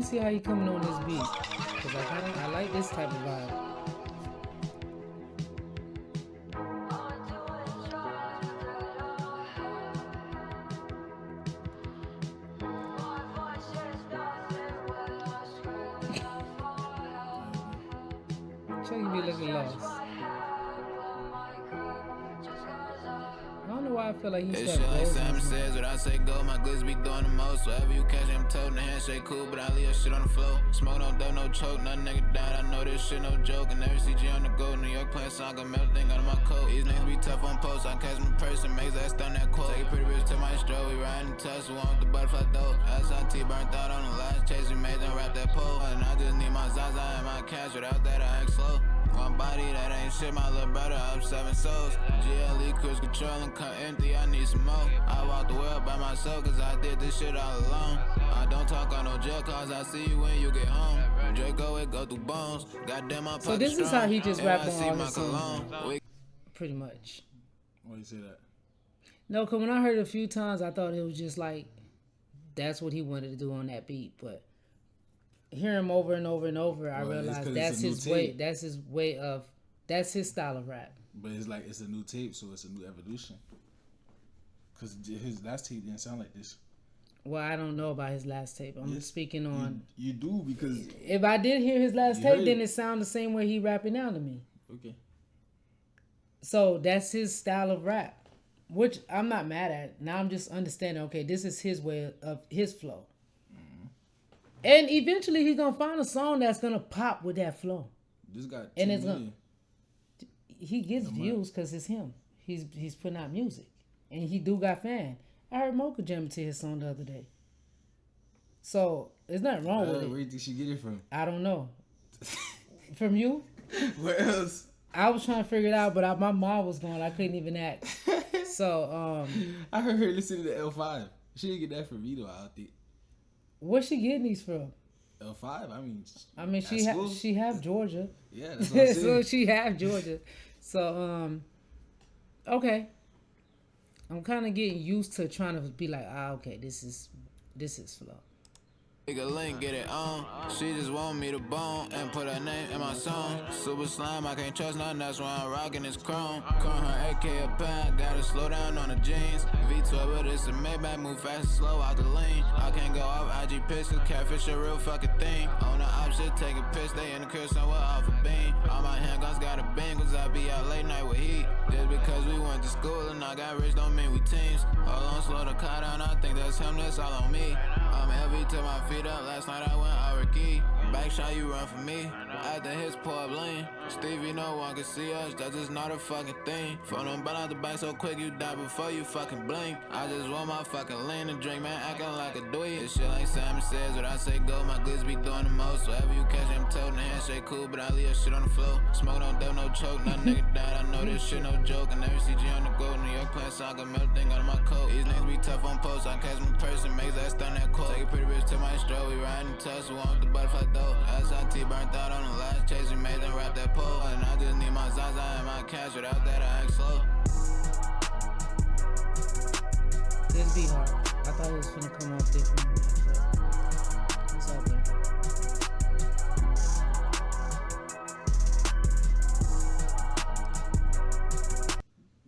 see how he coming on this beat. Cause I like this type of vibe. Chuckyy be looking lost. I don't know why I feel like he's shit like Simon says, what I say go, my goods be doing the most. Whatever you catch, I'm told the handshake cool, but I leave shit on the floor. Smoke don't dope, no choke, nothing nigga died. I know this shit no joke. And every CG on the go, New York playing song, got everything out of my coat. These niggas be tough on posts, I catch my person, makes ass down that quote. Take a pretty bitch to my stroll, we riding Tesla, one with the butterfly though. SIT burnt out on the last chase, we made them rap that pole. And I just need my Zaza and my cash, without that I act slow. One body, that ain't shit, my little brother up 7 souls. GLE cruise control and come empty, I need some more. I walk the world by myself, cause I did this shit all alone. I don't talk on no jail cause I see you when you get home. Draco, it go through bones. Goddamn, my so this is how he just rapped on all his songs. cologne. Pretty much. Why you say that? No, cause when I heard it a few times, I thought it was just like, that's what he wanted to do on that beat. But hear him over and over and over, I realized that's his way. That's his way of. That's his style of rap. But it's like it's a new tape, so it's a new evolution. Cause his last tape didn't sound like this. Well, I don't know about his last tape. I'm speaking on. You do because if I did hear his last tape, then it sounded the same way he rapping now to me. Okay. So that's his style of rap, which I'm not mad at. Now I'm just understanding. Okay, this is his way of his flow. And eventually he's gonna find a song that's gonna pop with that flow. This got 10 and it's million. He gets views because it's him. He's putting out music, and he do got fan. I heard Mocha jam to his song the other day. So there's nothing wrong with it. Where did she get it from? I don't know. From you? Where else? I was trying to figure it out, but my mom was going. I couldn't even act. So I heard her listening to L5. She didn't get that from me though. I think. Where's she getting these from? L5. I mean, she have Georgia. Yeah, that's what I'm saying. So she have Georgia. So okay. I'm kind of getting used to trying to be like, okay, this is flow. Nigga link, get it on. She just want me to bone and put her name in my song. Super slime, I can't trust nothing, that's why I'm rocking this chrome. Calling her AK a pound, gotta slow down on the jeans. V12, but it's a Maybach, move fast and slow out the lane. I can't go off IG pics, cause catfish a real fucking thing. On the opposite, take a piss, they in the crib somewhere off a beam. All my handguns got a bang, cause I be out late night with heat. Just because we went to school and I got rich don't mean we teams. Hold on, slow the car down, I think that's him, that's all on me. I'm heavy to my feet up, last night I went out key. Back shot, you run for me. After his poor lane, Stevie, no one can see us, that's just not a fucking thing. Phone them ball out the back so quick, you die before you fucking blink. I just want my fucking lean and drink, man, acting like a dweeb. This shit like Simon says, what I say go, my goods be doing the most. Whatever you catch, I'm told the handshake cool, but I leave shit on the floor. Smoke don't dope, no choke, nothing nigga died, I know this shit no joke. And every CG on the go, New York playing song, got everything out of my coat. These niggas be tough on posts, I catch my person, makes ass down that quote. Take a pretty bitch to my stroll, we riding Tesla, one with the butterfly though. SIT burnt out on the last chase, we made them rap that pole. And I just need my Zaza and my cash, without that I act slow. This be hard. I thought it was gonna come off different. But it's all good.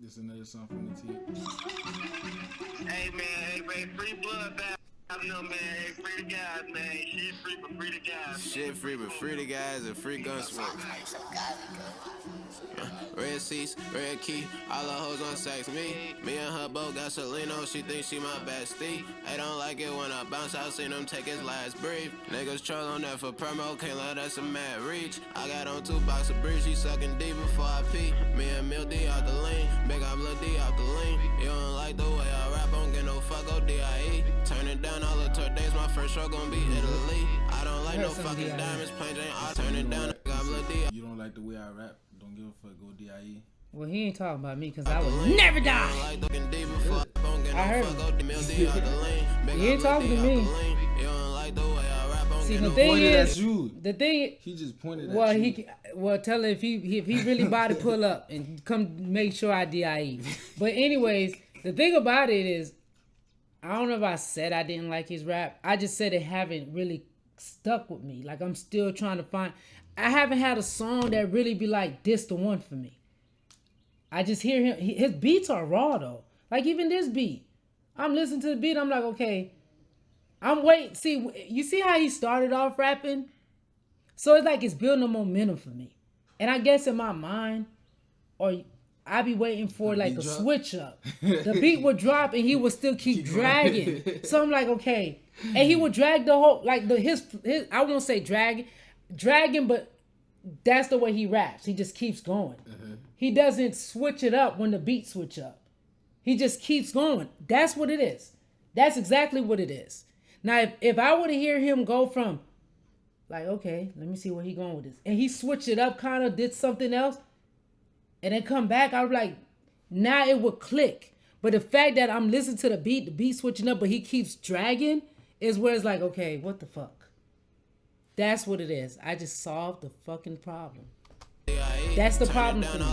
This another song from the team. Hey man, free blood back. I know, man. Hey, free the guys, man. Shit free, but free the guys. Shit free, but free the guys and free gun smoke. Red seats, red key, all the hoes on sex me. Me and her both got Seleno, she thinks she my bestie. I don't like it when I bounce, I seen him take his last breath. Niggas troll on that for promo, can't let us a mad reach. I got on 2 boxes of breeze, she sucking deep before I pee. Me and Mil D out the lane, big up Lil D out the lane. You don't like the way I rap, I don't get no fuck, ODIE. Turn it down, all the tour days, my first show gon' be Italy. I don't like no fucking diamonds, plain Jane, I turn it down, got Lil D. You don't like the way I rap? Don't give a fuck, go DIE. Well, he ain't talking about me because I would never die. I heard him. He ain't talking to me. See, the thing is, he just pointed at you. Tell him if he really about to pull up and come make sure I DIE. But anyways, the thing about it is, I don't know if I said I didn't like his rap. I just said it haven't really stuck with me. Like I'm still trying to find. I haven't had a song that really be like this the one for me. I just hear him. His beats are raw though. Like even this beat, I'm listening to the beat. I'm like, okay, I'm waiting. See, you see how he started off rapping? So it's like it's building a momentum for me. And I guess in my mind, or I be waiting for like a switch up. The beat would drop and he would still keep dragging. So I'm like, okay. And he would drag the whole, like his I won't say dragging, but that's the way he raps. He just keeps going. He doesn't switch it up when the beat switch up. He just keeps going. That's what it is. That's exactly what it is. Now, if I were to hear him go from, like, okay, let me see where he going with this. And he switched it up, kind of did something else, and then come back, I was like, now it would click. But the fact that I'm listening to the beat switching up, but he keeps dragging, is where it's like, okay, what the fuck? That's what it is. I just solved the fucking problem. That's the problem for me.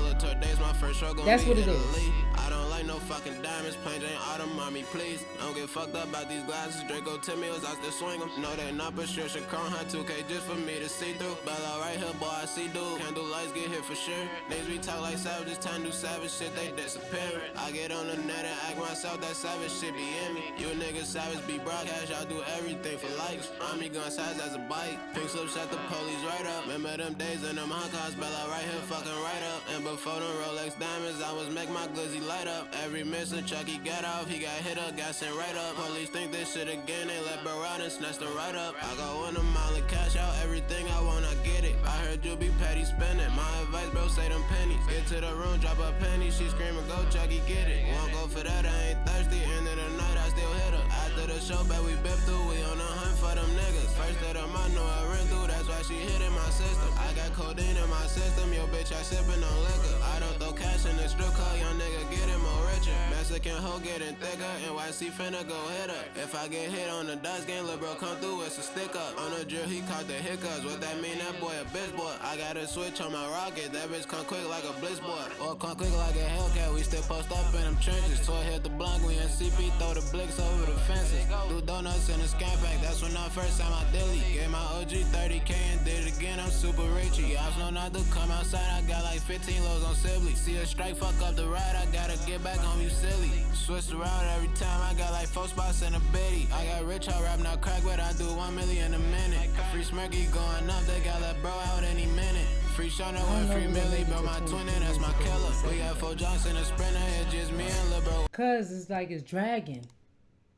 That's what it is. I don't like no fucking diamonds, plain Jane Autumn, mommy, please. Don't get fucked up about these glasses. Draco Timmy's, I still swing them. No, they not, but sure, should crown her 2K just for me to see through. Bella right here, boy, I see dude. Candle lights get hit for sure. Niggas we talk like savages, time to do savage shit, they disappear. I get on the net and act myself, that savage shit be in me. You niggas savage be broadcast, y'all do everything for likes. Army gun size as a bike. Pink slips at the police right up. Remember them days in them Hong Kongs, Bella right here, fucking right up. And before them Rolex diamonds, I was make my glizzy light up. Every mission, Chuckyy got off, he got hit up, got sent right up. Police think this shit again, they let bro out and snatched them right up. I go in a mile and cash out everything I want, I get it. I heard you be petty spending, my advice, bro, say them pennies. Get to the room, drop a penny, she screaming, go Chuckyy, get it. Won't go for that, I ain't thirsty, end of the night, I still hit her. After the show, bet we bip through, we on the hunt for them niggas. First of the month, know I ran through, that's why she hit in my system. I got codeine in my system, yo bitch, I sippin' on liquor. I don't throw cash in the strip club, young nigga getting more richer. Mexican hoe getting thicker, NYC finna go hit her. If I get hit on the dice game, lil' bro come through, it's a stick up. On the drill, he caught the hiccups, what that mean, that boy a bitch boy. I got a switch on my rocket, that bitch come quick like a blitz boy. Or come quick like a Hellcat, we still post up in them trenches. Toy hit the block, we in CP, throw the blicks over the fences. Do donuts in a scan pack, that's when I first had my dilly. Gave my OG 30K and did it again, I'm super richy. I know not to come outside, I got like 15 lows on Sibley. See a strike, fuck up the ride, I gotta get back home, you silly. Switch around every time, I got like 4 spots in a bitty. I got rich, I rap, not crack, but I do 1 million a minute. Free Smirky going up, they got that bro out any minute. Free Shana, 1 free milli, bro, my twin, and that's my killer. We got 4 junks in a sprinter, it's just me and lil' bro. Cause it's like it's dragging.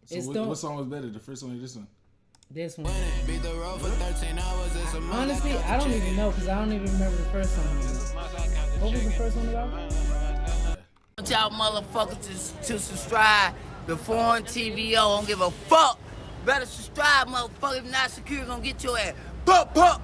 So what song was better, the first one or this one? This one. Beat the road for 13 hours, it's a Honestly, I don't even know because I don't even remember the first song. What was the first one about? Want y'all motherfuckers to subscribe to Foreign TVO. Don't give a fuck. Better subscribe, motherfucker. If not, security gonna get your ass. Pup, pup.